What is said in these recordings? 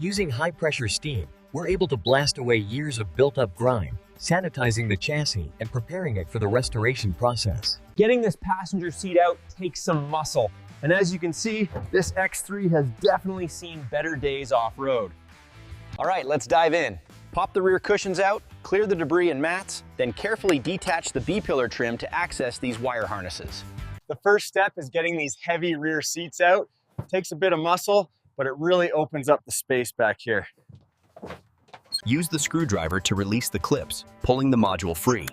Using high-pressure steam, we're able to blast away years of built-up grime, sanitizing the chassis and preparing it for the restoration process. Getting this passenger seat out takes some muscle, and as you can see, this X3 has definitely seen better days off-road. All right, let's dive in. Pop the rear cushions out, clear the debris and mats, then carefully detach the B-pillar trim to access these wire harnesses. The first step is getting these heavy rear seats out. It takes a bit of muscle, but it really opens up the space back here. Use the screwdriver to release the clips, pulling the module free.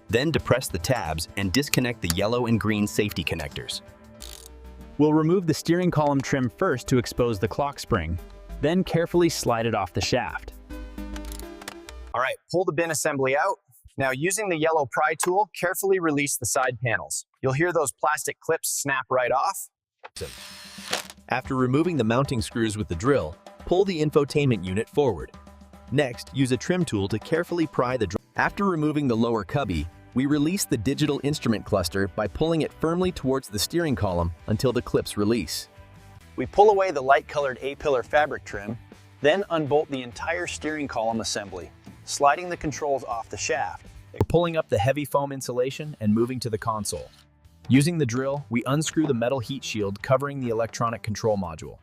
Then depress the tabs and disconnect the yellow and green safety connectors. We'll remove the steering column trim first to expose the clock spring, then carefully slide it off the shaft. All right, pull the bin assembly out. Now, using the yellow pry tool, carefully release the side panels. You'll hear those plastic clips snap right off. After removing the mounting screws with the drill, pull the infotainment unit forward. Next, use a trim tool to carefully pry the drill. After removing the lower cubby, we release the digital instrument cluster by pulling it firmly towards the steering column until the clips release. We pull away the light-colored A-pillar fabric trim, then unbolt the entire steering column assembly, sliding the controls off the shaft. We're pulling up the heavy foam insulation and moving to the console. Using the drill, we unscrew the metal heat shield covering the electronic control module.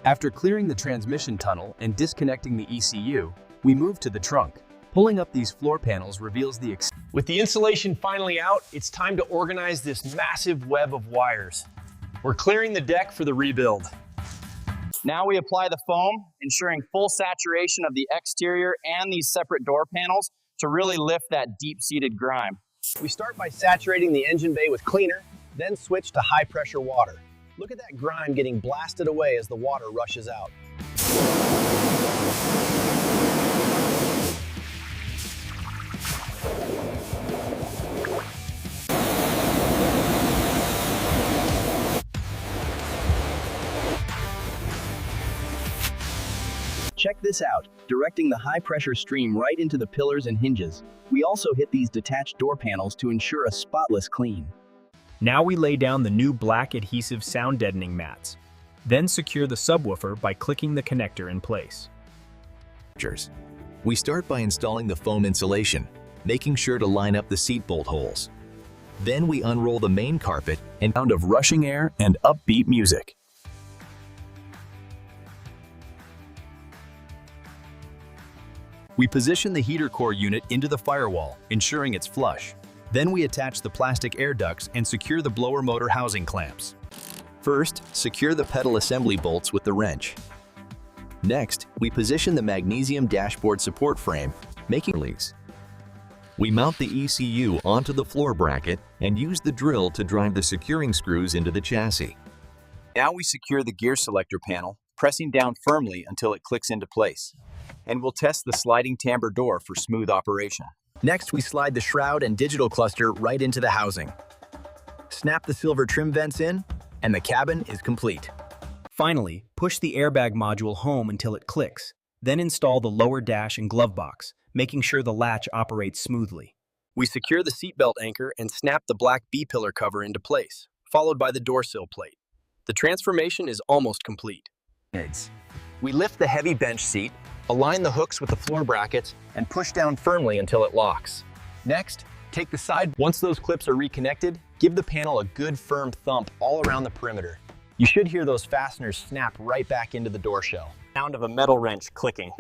After clearing the transmission tunnel and disconnecting the ECU, we move to the trunk. Pulling up these floor panels reveals the With the insulation finally out, it's time to organize this massive web of wires. We're clearing the deck for the rebuild. Now we apply the foam, ensuring full saturation of the exterior and these separate door panels to really lift that deep-seated grime. We start by saturating the engine bay with cleaner, then switch to high-pressure water. Look at that grime getting blasted away as the water rushes out. Check this out, directing the high-pressure stream right into the pillars and hinges. We also hit these detached door panels to ensure a spotless clean. Now we lay down the new black adhesive sound deadening mats. Then secure the subwoofer by clicking the connector in place. We start by installing the foam insulation, making sure to line up the seat bolt holes. Then we unroll the main carpet and sound of rushing air and upbeat music. We position the heater core unit into the firewall, ensuring it's flush. Then we attach the plastic air ducts and secure the blower motor housing clamps. First, secure the pedal assembly bolts with the wrench. Next, we position the magnesium dashboard support frame, making release. We mount the ECU onto the floor bracket and use the drill to drive the securing screws into the chassis. Now we secure the gear selector panel, pressing down firmly until it clicks into place. And we'll test the sliding timbre door for smooth operation. Next, we slide the shroud and digital cluster right into the housing. Snap the silver trim vents in, and the cabin is complete. Finally, push the airbag module home until it clicks. Then install the lower dash and glove box, making sure the latch operates smoothly. We secure the seatbelt anchor and snap the black B-pillar cover into place, followed by the door sill plate. The transformation is almost complete. We lift the heavy bench seat, align the hooks with the floor brackets, and push down firmly until it locks. Next, take the side. Once those clips are reconnected, give the panel a good firm thump all around the perimeter. You should hear those fasteners snap right back into the door shell. Sound of a metal wrench clicking.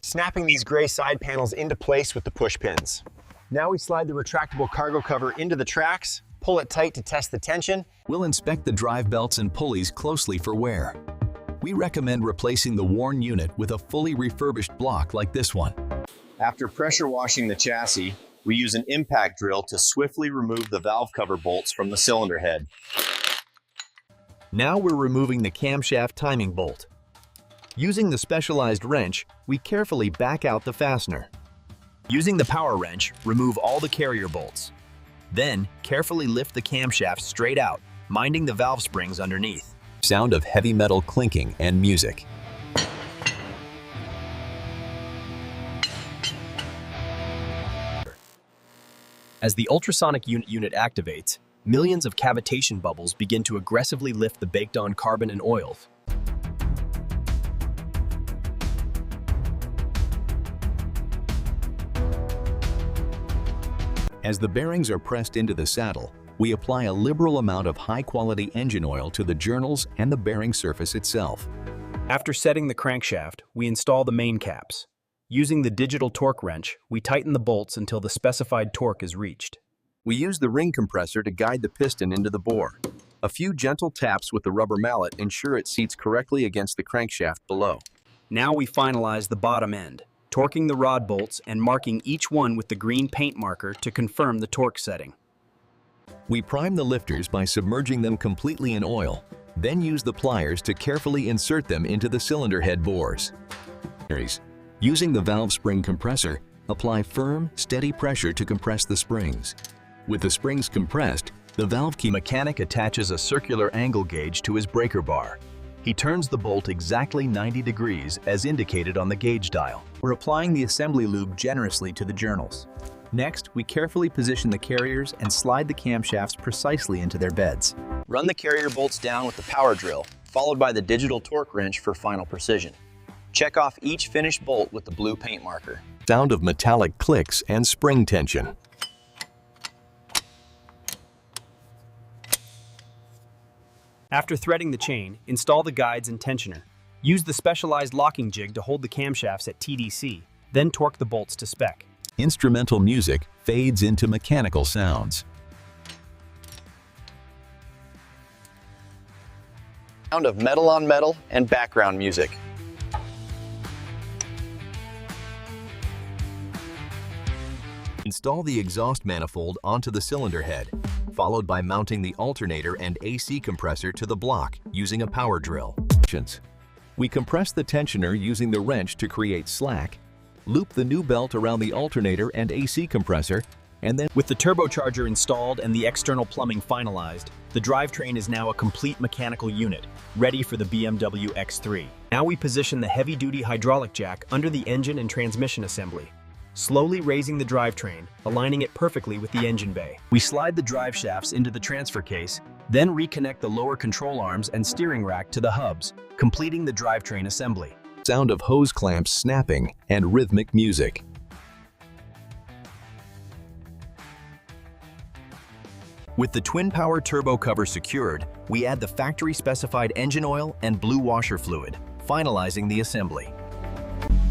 Snapping these gray side panels into place with the push pins. Now we slide the retractable cargo cover into the tracks, pull it tight to test the tension. We'll inspect the drive belts and pulleys closely for wear. We recommend replacing the worn unit with a fully refurbished block like this one. After pressure washing the chassis, we use an impact drill to swiftly remove the valve cover bolts from the cylinder head. Now we're removing the camshaft timing bolt. Using the specialized wrench, we carefully back out the fastener. Using the power wrench, remove all the carrier bolts. Then, carefully lift the camshaft straight out, minding the valve springs underneath. Sound of heavy metal clinking and music. As the ultrasonic unit activates, millions of cavitation bubbles begin to aggressively lift the baked-on carbon and oils. As the bearings are pressed into the saddle, we apply a liberal amount of high-quality engine oil to the journals and the bearing surface itself. After setting the crankshaft, we install the main caps. Using the digital torque wrench, we tighten the bolts until the specified torque is reached. We use the ring compressor to guide the piston into the bore. A few gentle taps with the rubber mallet ensure it seats correctly against the crankshaft below. Now we finalize the bottom end, torquing the rod bolts and marking each one with the green paint marker to confirm the torque setting. We prime the lifters by submerging them completely in oil, then use the pliers to carefully insert them into the cylinder head bores. Using the valve spring compressor, apply firm, steady pressure to compress the springs. With the springs compressed, the valve key mechanic attaches a circular angle gauge to his breaker bar. He turns the bolt exactly 90 degrees as indicated on the gauge dial. We're applying the assembly lube generously to the journals. Next, we carefully position the carriers and slide the camshafts precisely into their beds. Run the carrier bolts down with the power drill, followed by the digital torque wrench for final precision. Check off each finished bolt with the blue paint marker. Sound of metallic clicks and spring tension. After threading the chain, install the guides and tensioner. Use the specialized locking jig to hold the camshafts at TDC, then torque the bolts to spec. Instrumental music fades into mechanical sounds. Sound of metal on metal and background music. Install the exhaust manifold onto the cylinder head, followed by mounting the alternator and AC compressor to the block using a power drill. We compress the tensioner using the wrench to create slack, loop the new belt around the alternator and AC compressor, and then with the turbocharger installed and the external plumbing finalized, the drivetrain is now a complete mechanical unit, ready for the BMW X3. Now we position the heavy-duty hydraulic jack under the engine and transmission assembly, slowly raising the drivetrain, aligning it perfectly with the engine bay. We slide the drive shafts into the transfer case, then reconnect the lower control arms and steering rack to the hubs, completing the drivetrain assembly. Sound of hose clamps snapping and rhythmic music. With the twin-power turbo cover secured, we add the factory-specified engine oil and blue washer fluid, finalizing the assembly.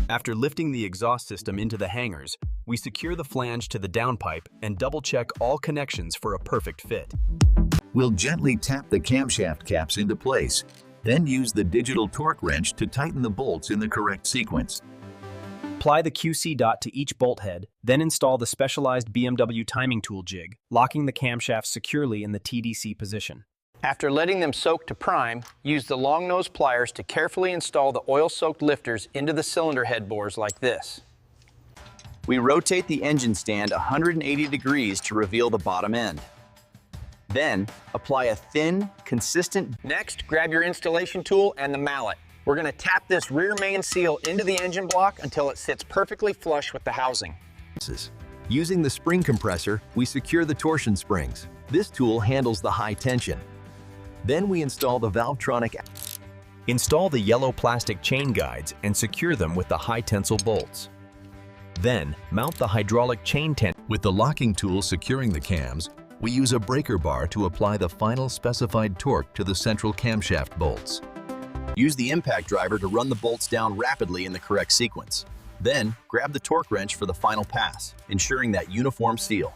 After lifting the exhaust system into the hangers, we secure the flange to the downpipe and double-check all connections for a perfect fit. We'll gently tap the camshaft caps into place, then use the digital torque wrench to tighten the bolts in the correct sequence. Apply the QC dot to each bolt head, then install the specialized BMW timing tool jig, locking the camshafts securely in the TDC position. After letting them soak to prime, use the long nose pliers to carefully install the oil-soaked lifters into the cylinder head bores like this. We rotate the engine stand 180 degrees to reveal the bottom end. Then, apply a thin, consistent... Next, grab your installation tool and the mallet. We're going to tap this rear main seal into the engine block until it sits perfectly flush with the housing. Using the spring compressor, we secure the torsion springs. This tool handles the high tension. Then we install the Valvetronic. Install the yellow plastic chain guides and secure them with the high tensile bolts. Then, mount the hydraulic chain tension. With the locking tool securing the cams, we use a breaker bar to apply the final specified torque to the central camshaft bolts. Use the impact driver to run the bolts down rapidly in the correct sequence. Then, grab the torque wrench for the final pass, ensuring that uniform seal.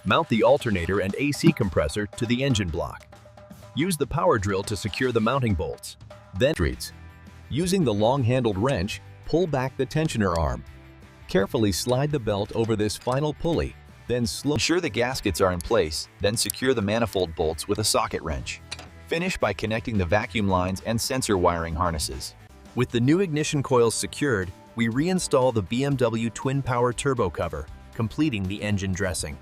Mount the alternator and AC compressor to the engine block. Use the power drill to secure the mounting bolts. Then, using the long-handled wrench, pull back the tensioner arm. Carefully slide the belt over this final pulley, then ensure the gaskets are in place, then secure the manifold bolts with a socket wrench. Finish by connecting the vacuum lines and sensor wiring harnesses. With the new ignition coils secured, we reinstall the BMW twin-power turbo cover, completing the engine dressing.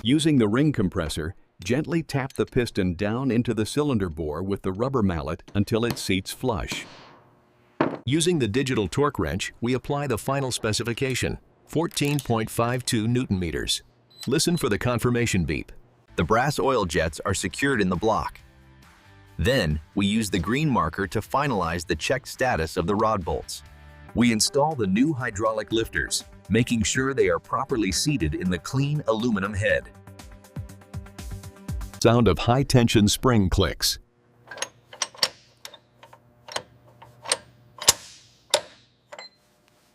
Using the ring compressor, gently tap the piston down into the cylinder bore with the rubber mallet until it seats flush. Using the digital torque wrench, we apply the final specification, 14.52 Newton meters. Listen for the confirmation beep. The brass oil jets are secured in the block. Then, we use the green marker to finalize the checked status of the rod bolts. We install the new hydraulic lifters, making sure they are properly seated in the clean aluminum head. Sound of high-tension spring clicks.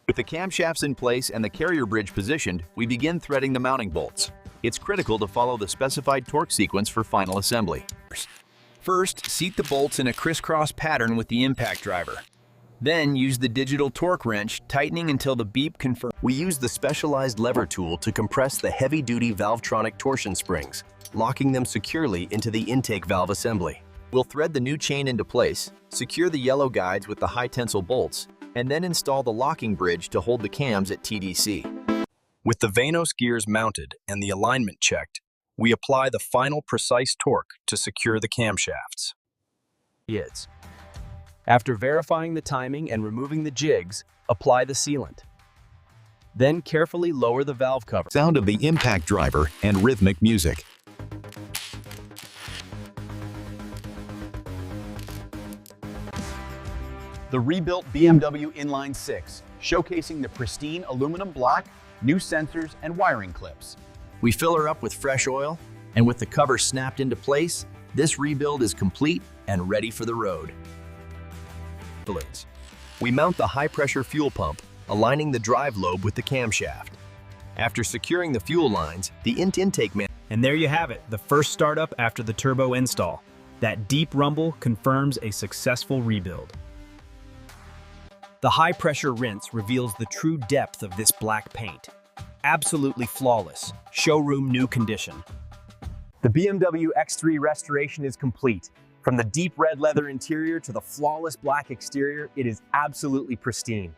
With the camshafts in place and the carrier bridge positioned, we begin threading the mounting bolts. It's critical to follow the specified torque sequence for final assembly. First, seat the bolts in a crisscross pattern with the impact driver. Then use the digital torque wrench, tightening until the beep confirms. We use the specialized lever tool to compress the heavy-duty Valvetronic torsion springs, locking them securely into the intake valve assembly. We'll thread the new chain into place, secure the yellow guides with the high-tensile bolts, and then install the locking bridge to hold the cams at TDC. With the Vanos gears mounted and the alignment checked, we apply the final precise torque to secure the camshafts. After verifying the timing and removing the jigs, apply the sealant. Then carefully lower the valve cover. Sound of the impact driver and rhythmic music. The rebuilt BMW Inline 6, showcasing the pristine aluminum block, new sensors, and wiring clips. We fill her up with fresh oil, and with the cover snapped into place, this rebuild is complete and ready for the road. We mount the high-pressure fuel pump, aligning the drive lobe with the camshaft. After securing the fuel lines, the intake man. And there you have it, the first startup after the turbo install. That deep rumble confirms a successful rebuild. The high-pressure rinse reveals the true depth of this black paint. Absolutely flawless, showroom new condition. The BMW X3 restoration is complete. From the deep red leather interior to the flawless black exterior, it is absolutely pristine.